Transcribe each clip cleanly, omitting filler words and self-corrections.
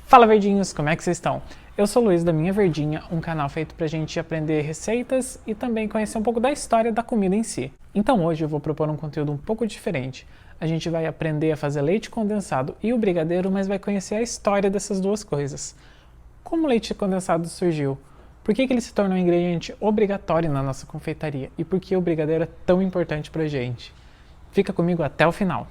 Fala verdinhos, como é que vocês estão? Eu sou o Luiz da Minha Verdinha, um canal feito pra gente aprender receitas e também conhecer um pouco da história da comida em si. Então hoje eu vou propor um conteúdo um pouco diferente. A gente vai aprender a fazer leite condensado e o brigadeiro, mas vai conhecer a história dessas duas coisas. Como o leite condensado surgiu? Por que ele se tornou um ingrediente obrigatório na nossa confeitaria? E por que o brigadeiro é tão importante pra gente? Fica comigo até o final.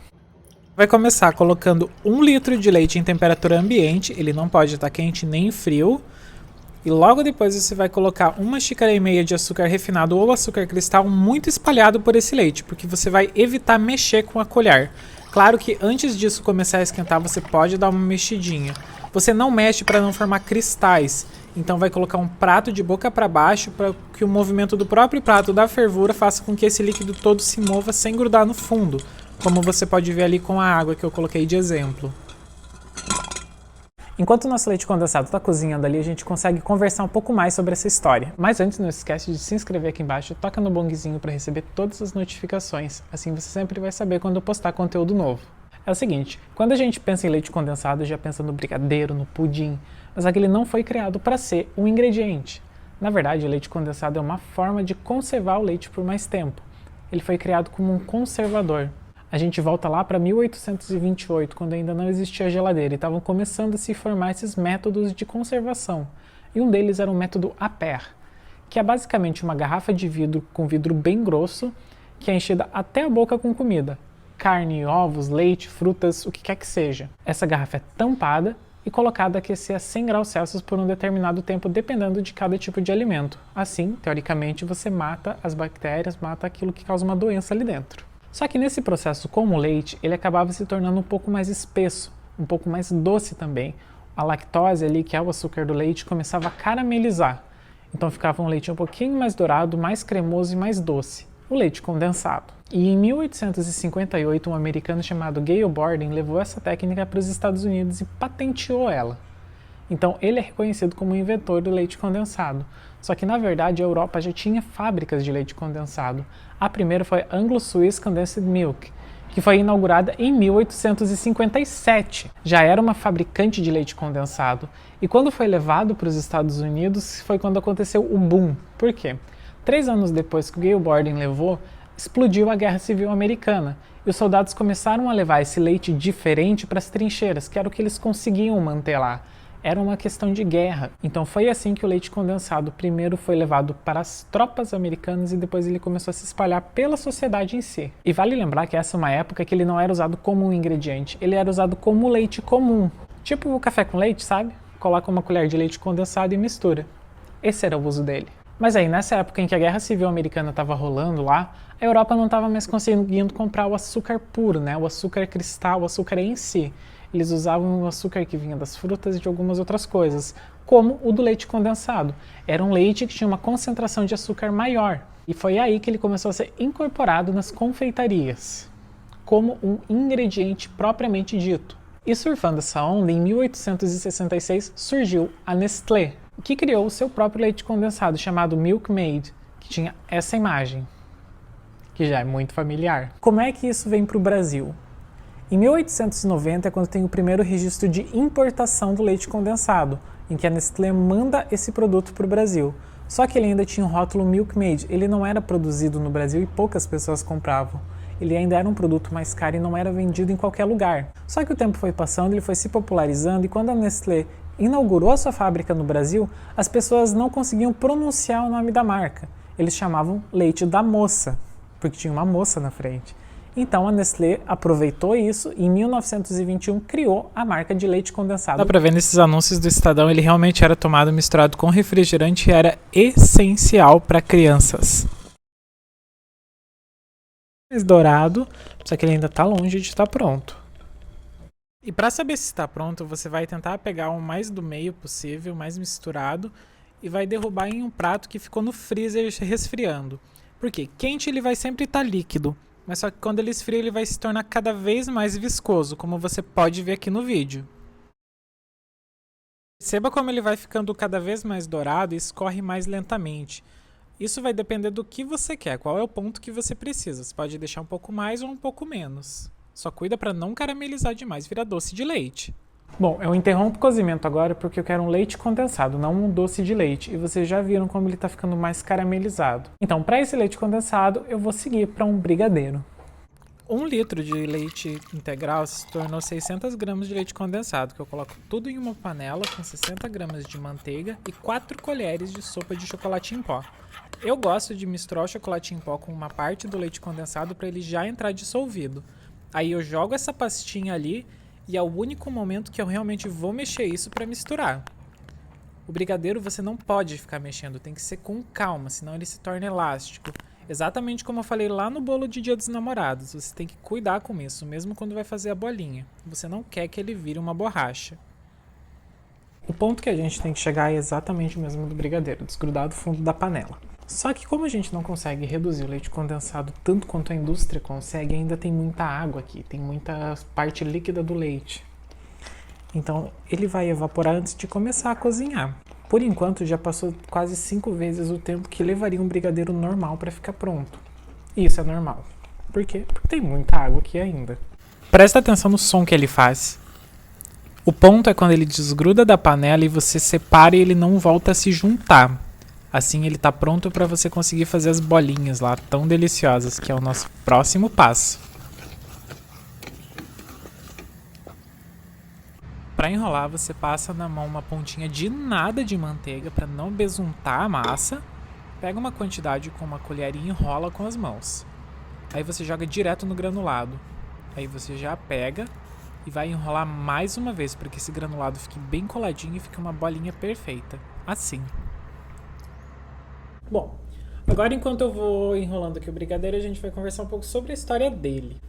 Vai começar colocando 1 litro de leite em temperatura ambiente, ele não pode estar quente nem frio. E logo depois você vai colocar 1,5 xícaras de açúcar refinado ou açúcar cristal muito espalhado por esse leite, porque você vai evitar mexer com a colher. Claro que antes disso começar a esquentar você pode dar uma mexidinha. Você não mexe para não formar cristais, então vai colocar um prato de boca para baixo para que o movimento do próprio prato da fervura faça com que esse líquido todo se mova sem grudar no fundo, como você pode ver ali com a água que eu coloquei de exemplo. Enquanto o nosso leite condensado está cozinhando ali, a gente consegue conversar um pouco mais sobre essa história. Mas antes, não esquece de se inscrever aqui embaixo, toca no bongzinho para receber todas as notificações, assim você sempre vai saber quando eu postar conteúdo novo. É o seguinte, quando a gente pensa em leite condensado, já pensa no brigadeiro, no pudim, mas aquele não foi criado para ser um ingrediente. Na verdade, o leite condensado é uma forma de conservar o leite por mais tempo. Ele foi criado como um conservador. A gente volta lá para 1828, quando ainda não existia geladeira e estavam começando a se formar esses métodos de conservação. E um deles era o método Appert, que é basicamente uma garrafa de vidro com vidro bem grosso, que é enchida até a boca com comida. Carne, ovos, leite, frutas, o que quer que seja. Essa garrafa é tampada e colocada a aquecer a 100 graus Celsius por um determinado tempo, dependendo de cada tipo de alimento. Assim, teoricamente, você mata as bactérias, mata aquilo que causa uma doença ali dentro. Só que nesse processo, como o leite, ele acabava se tornando um pouco mais espesso, um pouco mais doce também. A lactose ali, que é o açúcar do leite, começava a caramelizar. Então ficava um leite um pouquinho mais dourado, mais cremoso e mais doce. O leite condensado. E em 1858, um americano chamado Gale Borden levou essa técnica para os Estados Unidos e patenteou ela. Então ele é reconhecido como o inventor do leite condensado. Só que na verdade a Europa já tinha fábricas de leite condensado. A primeira foi Anglo-Swiss Condensed Milk, que foi inaugurada em 1857. Já era uma fabricante de leite condensado. E quando foi levado para os Estados Unidos foi quando aconteceu o boom. Por quê? 3 anos depois que o Gale Borden levou, explodiu a Guerra Civil Americana. E os soldados começaram a levar esse leite diferente para as trincheiras, que era o que eles conseguiam manter lá. Era uma questão de guerra. Então foi assim que o leite condensado primeiro foi levado para as tropas americanas e depois ele começou a se espalhar pela sociedade em si. E vale lembrar que essa é uma época que ele não era usado como um ingrediente, ele era usado como leite comum. Tipo o café com leite, sabe? Coloca uma colher de leite condensado e mistura. Esse era o uso dele. Mas aí, nessa época em que a Guerra Civil Americana estava rolando lá, a Europa não estava mais conseguindo comprar o açúcar puro, né? O açúcar cristal, o açúcar em si. Eles usavam o açúcar que vinha das frutas e de algumas outras coisas, como o do leite condensado. Era um leite que tinha uma concentração de açúcar maior. E foi aí que ele começou a ser incorporado nas confeitarias, como um ingrediente propriamente dito. E surfando essa onda, em 1866 surgiu a Nestlé, que criou o seu próprio leite condensado, chamado Milkmaid, que tinha essa imagem, que já é muito familiar. Como é que isso vem para o Brasil? Em 1890 é quando tem o primeiro registro de importação do leite condensado, em que a Nestlé manda esse produto para o Brasil. Só que ele ainda tinha o rótulo Milkmaid, ele não era produzido no Brasil e poucas pessoas compravam. Ele ainda era um produto mais caro e não era vendido em qualquer lugar. Só que o tempo foi passando, ele foi se popularizando e quando a Nestlé inaugurou a sua fábrica no Brasil, as pessoas não conseguiam pronunciar o nome da marca. Eles chamavam leite da moça, porque tinha uma moça na frente. Então a Nestlé aproveitou isso e em 1921 criou a marca de leite condensado. Dá pra ver nesses anúncios do Estadão, ele realmente era tomado misturado com refrigerante e era essencial para crianças. Mais dourado, só que ele ainda tá longe de estar pronto. E para saber se está pronto, você vai tentar pegar o mais do meio possível, mais misturado, e vai derrubar em um prato que ficou no freezer resfriando. Por quê? Quente ele vai sempre estar líquido. Mas só que quando ele esfria, ele vai se tornar cada vez mais viscoso, como você pode ver aqui no vídeo. Perceba como ele vai ficando cada vez mais dourado e escorre mais lentamente. Isso vai depender do que você quer, qual é o ponto que você precisa. Você pode deixar um pouco mais ou um pouco menos. Só cuida para não caramelizar demais, vira doce de leite. Bom, eu interrompo o cozimento agora porque eu quero um leite condensado, não um doce de leite. E vocês já viram como ele está ficando mais caramelizado. Então, para esse leite condensado, eu vou seguir para um brigadeiro. 1 litro de leite integral se tornou 600 gramas de leite condensado, que eu coloco tudo em uma panela com 60 gramas de manteiga e 4 colheres de sopa de chocolate em pó. Eu gosto de misturar o chocolate em pó com uma parte do leite condensado para ele já entrar dissolvido. Aí eu jogo essa pastinha ali e é o único momento que eu realmente vou mexer isso para misturar. O brigadeiro você não pode ficar mexendo, tem que ser com calma, senão ele se torna elástico. Exatamente como eu falei lá no bolo de Dia dos Namorados, você tem que cuidar com isso, mesmo quando vai fazer a bolinha. Você não quer que ele vire uma borracha. O ponto que a gente tem que chegar é exatamente o mesmo do brigadeiro, desgrudar do fundo da panela. Só que como a gente não consegue reduzir o leite condensado tanto quanto a indústria consegue, ainda tem muita água aqui, tem muita parte líquida do leite. Então ele vai evaporar antes de começar a cozinhar. Por enquanto já passou quase 5 vezes o tempo que levaria um brigadeiro normal para ficar pronto. E isso é normal. Por quê? Porque tem muita água aqui ainda. Presta atenção no som que ele faz. O ponto é quando ele desgruda da panela e você separa e ele não volta a se juntar. Assim ele está pronto para você conseguir fazer as bolinhas lá tão deliciosas, que é o nosso próximo passo. Para enrolar, você passa na mão uma pontinha de nada de manteiga para não besuntar a massa. Pega uma quantidade com uma colher e enrola com as mãos. Aí você joga direto no granulado. Aí você já pega e vai enrolar mais uma vez para que esse granulado fique bem coladinho e fique uma bolinha perfeita. Assim. Bom, agora enquanto eu vou enrolando aqui o brigadeiro, a gente vai conversar um pouco sobre a história dele.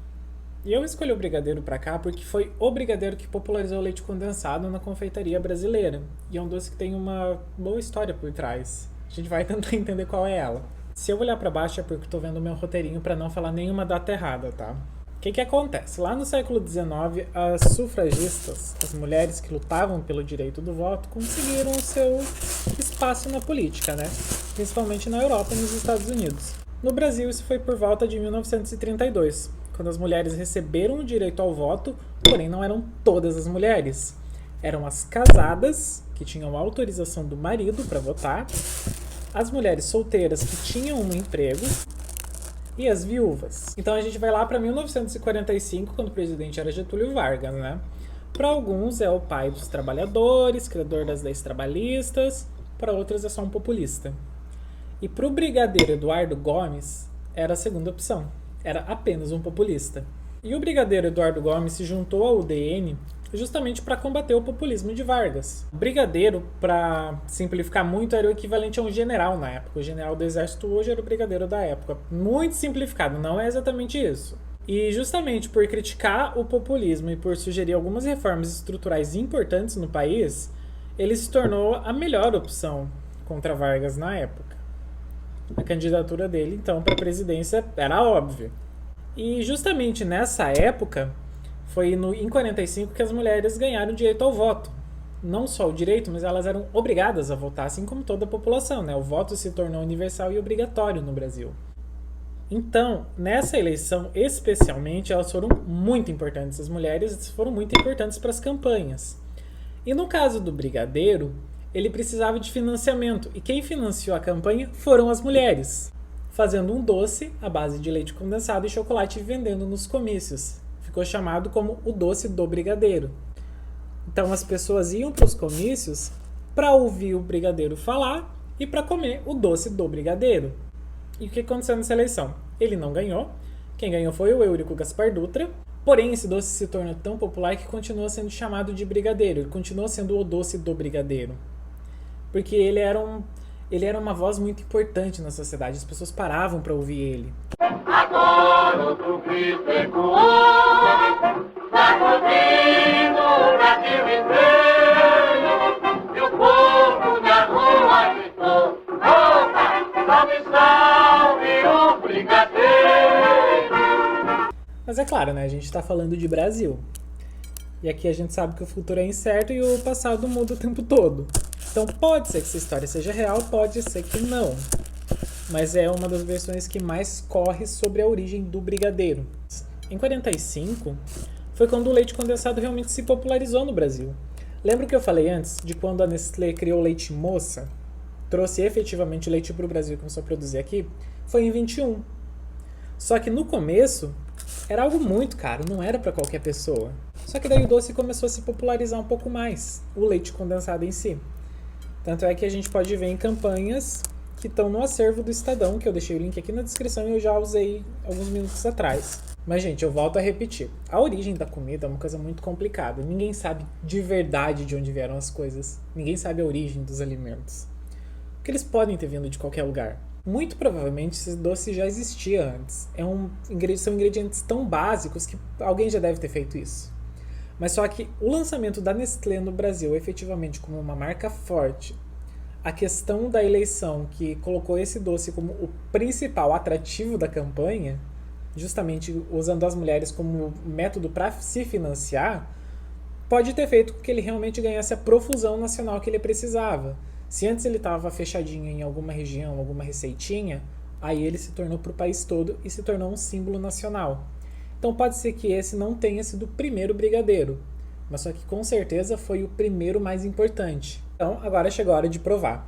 E eu escolhi o brigadeiro para cá porque foi o brigadeiro que popularizou o leite condensado na confeitaria brasileira. E é um doce que tem uma boa história por trás. A gente vai tentar entender qual é ela. Se eu olhar para baixo é porque eu tô vendo o meu roteirinho para não falar nenhuma data errada, tá? O que acontece? Lá no século XIX, as sufragistas, as mulheres que lutavam pelo direito do voto, conseguiram o seu espaço na política, né? Principalmente na Europa e nos Estados Unidos. No Brasil, isso foi por volta de 1932, quando as mulheres receberam o direito ao voto, porém não eram todas as mulheres. Eram as casadas, que tinham autorização do marido para votar, as mulheres solteiras que tinham um emprego e as viúvas. Então a gente vai lá para 1945, quando o presidente era Getúlio Vargas, né? Para alguns é o pai dos trabalhadores, criador das leis trabalhistas, para outros é só um populista. E para o brigadeiro Eduardo Gomes, era a segunda opção. Era apenas um populista. E o brigadeiro Eduardo Gomes se juntou ao UDN justamente para combater o populismo de Vargas. O brigadeiro, para simplificar muito, era o equivalente a um general na época. O general do exército hoje era o brigadeiro da época. Muito simplificado, não é exatamente isso. E justamente por criticar o populismo e por sugerir algumas reformas estruturais importantes no país, ele se tornou a melhor opção contra Vargas na época. A candidatura dele, então, para a presidência era óbvia. E justamente nessa época, foi em 45 que as mulheres ganharam o direito ao voto. Não só o direito, mas elas eram obrigadas a votar, assim como toda a população, né? O voto se tornou universal e obrigatório no Brasil. Então, nessa eleição, especialmente, elas foram muito importantes. As mulheres foram muito importantes para as campanhas. E no caso do brigadeiro, ele precisava de financiamento. E quem financiou a campanha foram as mulheres, fazendo um doce à base de leite condensado e chocolate e vendendo nos comícios. Ficou chamado como o doce do brigadeiro. Então as pessoas iam para os comícios para ouvir o brigadeiro falar e para comer o doce do brigadeiro. E o que aconteceu nessa eleição? Ele não ganhou. Quem ganhou foi o Eurico Gaspar Dutra. Porém, esse doce se tornou tão popular que continua sendo chamado de brigadeiro. Ele continua sendo o doce do brigadeiro. Porque ele era uma voz muito importante na sociedade. As pessoas paravam para ouvir ele. Agora outro Cristo ecoou, sacudindo o Brasil inteiro, e o povo na rua gritou: opa, salve, salve o brigadeiro. Mas é claro, né? A gente está falando de Brasil. E aqui a gente sabe que o futuro é incerto e o passado muda o tempo todo. Então pode ser que essa história seja real, pode ser que não. Mas é uma das versões que mais corre sobre a origem do brigadeiro. Em 45, foi quando o leite condensado realmente se popularizou no Brasil. Lembra que eu falei antes de quando a Nestlé criou o leite moça, trouxe efetivamente o leite para o Brasil e começou a produzir aqui? Foi em 21. Só que no começo era algo muito caro, não era para qualquer pessoa. Só que daí o doce começou a se popularizar um pouco mais, o leite condensado em si. Tanto é que a gente pode ver em campanhas que estão no acervo do Estadão, que eu deixei o link aqui na descrição e eu já usei alguns minutos atrás. Mas, gente, eu volto a repetir. A origem da comida é uma coisa muito complicada. Ninguém sabe de verdade de onde vieram as coisas. Ninguém sabe a origem dos alimentos. Porque eles podem ter vindo de qualquer lugar. Muito provavelmente esse doce já existia antes. São ingredientes tão básicos que alguém já deve ter feito isso. Mas só que o lançamento da Nestlé no Brasil, efetivamente como uma marca forte, a questão da eleição que colocou esse doce como o principal atrativo da campanha, justamente usando as mulheres como método para se financiar, pode ter feito com que ele realmente ganhasse a profusão nacional que ele precisava. Se antes ele estava fechadinho em alguma região, alguma receitinha, aí ele se tornou para o país todo e se tornou um símbolo nacional. Então pode ser que esse não tenha sido o primeiro brigadeiro, mas só que com certeza foi o primeiro mais importante. Então agora chegou a hora de provar.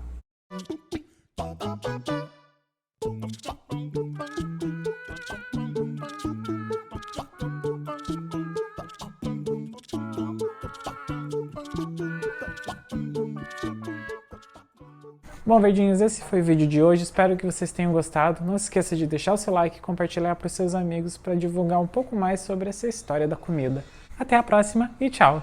Bom, verdinhos, esse foi o vídeo de hoje, espero que vocês tenham gostado. Não se esqueça de deixar o seu like e compartilhar para os seus amigos para divulgar um pouco mais sobre essa história da comida. Até a próxima e tchau!